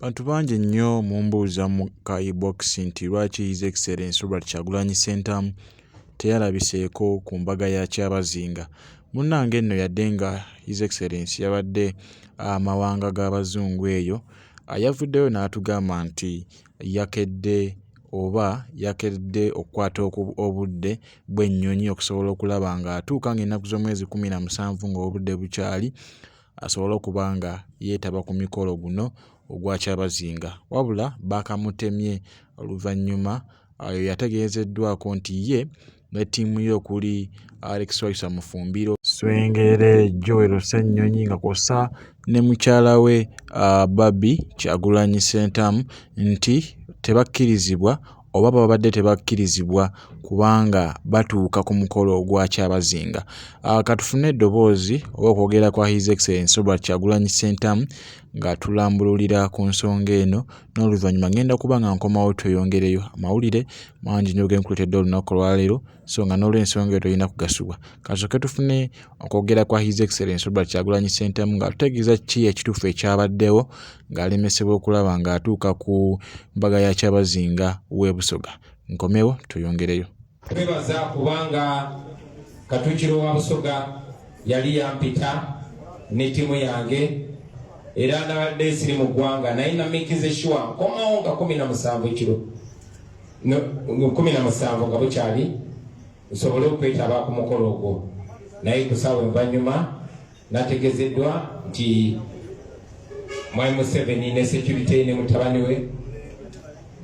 Bantu bangi nnyo mumbuuza mu ka e-box nti lwaki His Excellency Robert Kyagulanyi Ssentamu teyalabiseeko ku mbaga ya Kyabazinga. Munnange nno yadde nga His Excellency yabadde amawanga g'abazungu eyo, yavuddeyo n'atugamba nti yakedde okukwata obudde bw'ennyonyi okusobola okulaba nga atuuka ng'ennaku z'omwezi 17 ng'obudde bukyali asobole okuba nga yeetaba ku mikolo guno ogwa Kyabazinga. Wabula bakamutemye oluvannyuma yategeezeddwako nti ye ne ttiimu ye okuli Alex Waisa Mufumbiro, Swengere, Joel Ssennyonyi nga kw'ossa ne mukyala we Babi Kyagulanyi Ssentamu nti tebakkirizibwa oba babadde tebakkirizibwa kubanga batuuka ku mukolo ogwa Kyabazinga. Katufune eddoboozi oba okwogera kwa His Excellency Robert Kyagulanyi Ssentamu nga tulambululira ku nsonga eno, n'oluvannyuma ngenda kuba nga nkomawo tweyongereyo. Amawulire mangi nnyo genkuleetedde olunaku olwaleero, so nga n'olw'ensonga eyo tolina kugasubwa. Kasooke tufune okwogera kwa His Excellency Robert Kyagulanyi Ssentamu nga tutegeeza kiki ekituufu ekyabaddewo ng'alemesebwa okulaba ng'atuuka ku mbaga ya Kyabazinga w'e Busoga. Nkomewo tweyongereyo. Twebaza kubanga Katikkiro wa Busoga yali yampita ne ttiimu yange era nabadde siri mu ggwanga naye namikize sure nkomawo nga 17 kiro 17 nga bukyali nsobole okwetaba ku mukolo ogwo, naye kusaawa envanyuma nategezeddwa nti Mwami Museveni ne security ne mutabani we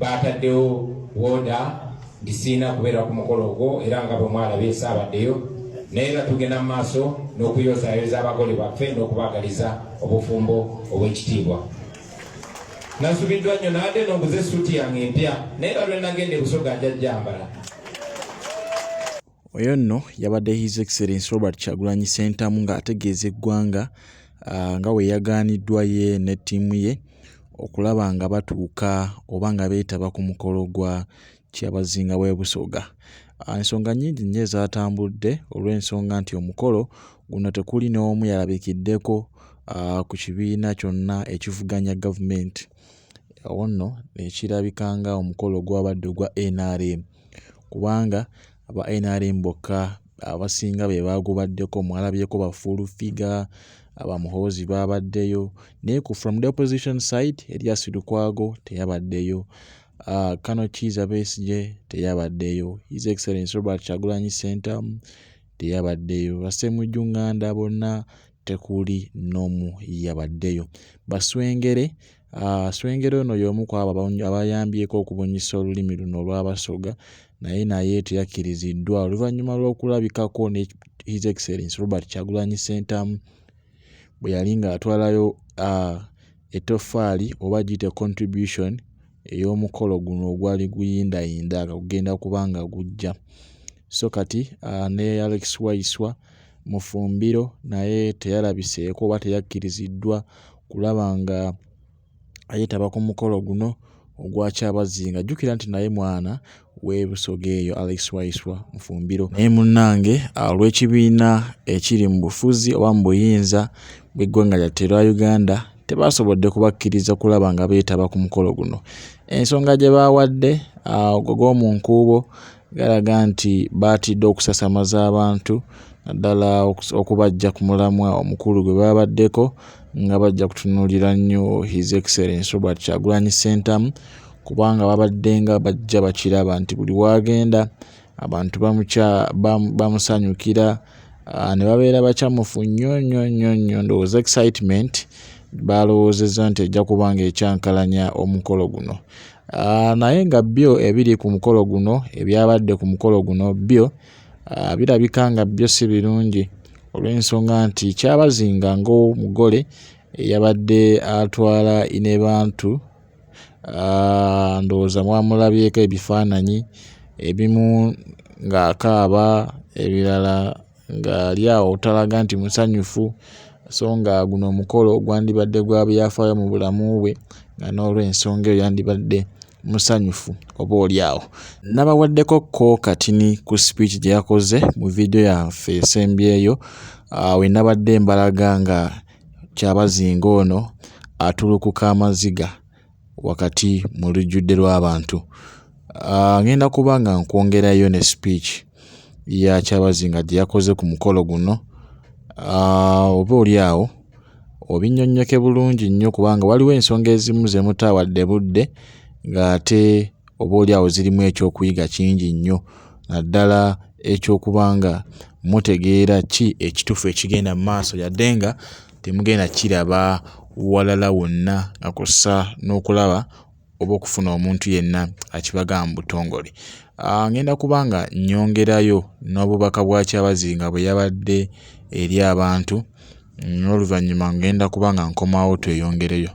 bataddewo woda nti siina kubeera ku mukolo ogwo, era nga bwe mwalabye saabaddeyo, naye era tugenda mu maaso n'okuyozaayoza abagole baffe n'okubagaliza obufumbo obw'ekitiibwa. Nasubiddwa nnyo nadde n'onguze suuti yange empya naye era lwe nagenda e Busoga njajjambala. Oyo nno yabadde His Excellency Robert Kyagulanyi Ssentamu ng'ategeeza eggwanga nga bwe yagaaniddwa ye ne ttiimu ye okulaba nga batuuka oba nga beetaba ku mukolo gwa Kyabazinga w'e Busoga. Ensonga nnyingi nnyo ezatambudde olw'ensonga nti omukolo guno tekuli n'omu yalabikiddeko ku kibiina kyonna ekivuganya gavumenti. Awo nno ekirabika nga omukolo gwabadde gwa NRM kubanga aba NRM bokka abasinga be baagubaddeko. Mwalabyeko bafuulu figa, abamuhoozi baabaddeyo, naye from the opposition side Erias Lukwago teyabaddeyo, Kano Kiiza Besigye teyabaddeyo, His Excellency Robert Kyagulanyi Ssentamu teyabaddeyo, Bassemujju Nganda bonna tekuli n'omu yabaddeyo. Baswengere Swengere ono y'omu ku abo abayambyeko okubunyisa olulimi luno olw'Abasoga, naye teyakkiriziddwa oluvannyuma lw'okulabikako ne His Excellency Robert Kyagulanyi Ssentamu bwe yali ng'atwalayo ettoffaali oba giyite contribution ey'omukolo guno ogwali guyindayinda nga gugenda kuba nga gujja. So kati ne Alex Waiswa Mufumbiro naye teyalabiseeko oba teyakkiriziddwa kulaba nga ayetaba ku mukolo guno ogwa Kyabazinga. Jjukira nti naye mwana w'e Busoga eyo Alex Waiswa Mufumbiro. Naye munnange olw'ekibiina ekiri mu bufuzi oba mu buyinza bw'eggwanga lyattu erya Uganda tebaasobodde kubakkiriza kulaba nga beetaba ku mukolo guno. Ensonga gye baawadde ogw'omu nkuubo galaga nti baatidde okusasamaza abantu naddala okubajja ku mulamwa omukulu gwe baabaddeko nga bajja kutunuulira nnyo His Excellency Robert Kyagulanyi Ssentamu kubanga babadde nga bajja bakiraba nti buli wagenda abantu bamusanyukira ne babeera bakyamufu nnyo. Ndowooza excitement balowoozezza nti ejja kuba nga ekyankalanya omukolo guno. Naye nga byo ebiri ku mukolo guno, ebyabadde ku mukolo guno byo birabika nga byo si birungi olw'ensonga nti Kyabazinga ng'omugole eyabadde atwala Ihnebantu, ndowooza mwamulabyeko ebifaananyi, ebimu ng'akaaba, ebirala ng'ali awo otalaga nti musanyufu, so nga guno omukolo gwandibadde gwa byafaayo mu bulamu bwe nga n'olw'ensonga eyo yandibadde musanyufu oba oli awo. Nabawaddeko ko katini ku speech gye yakoze mu video yaffe esembyeyo we nabadde mbalaga nga Kyabazinga ono atulukuka amaziga wakati mu lujjudde lw'abantu. Ngenda kuba nga nkwongerayo ne speech ya Kyabazinga gye yakoze ku mukolo guno. Oba oli awo obinnyonnyoke bulungi nnyo kubanga waliwo ensonga ezimu ze mutaawadde budde ng'ate oba oli awo zirimu ekyokuyiga kingi nnyo, naddala ekyokuba nga mutegeera ki ekituufu ekigenda mu maaso yadde nga temugenda kiraba walala wonna nga kussa n'okulaba oba okufuna omuntu yenna akibaga mu butongole. Ngenda kuba nga nnyongerayo n'obubaka bwa Kyabazinga bwe yabadde eri abantu, n'oluvannyuma ngenda kuba nga nkomawo tweyongereyo.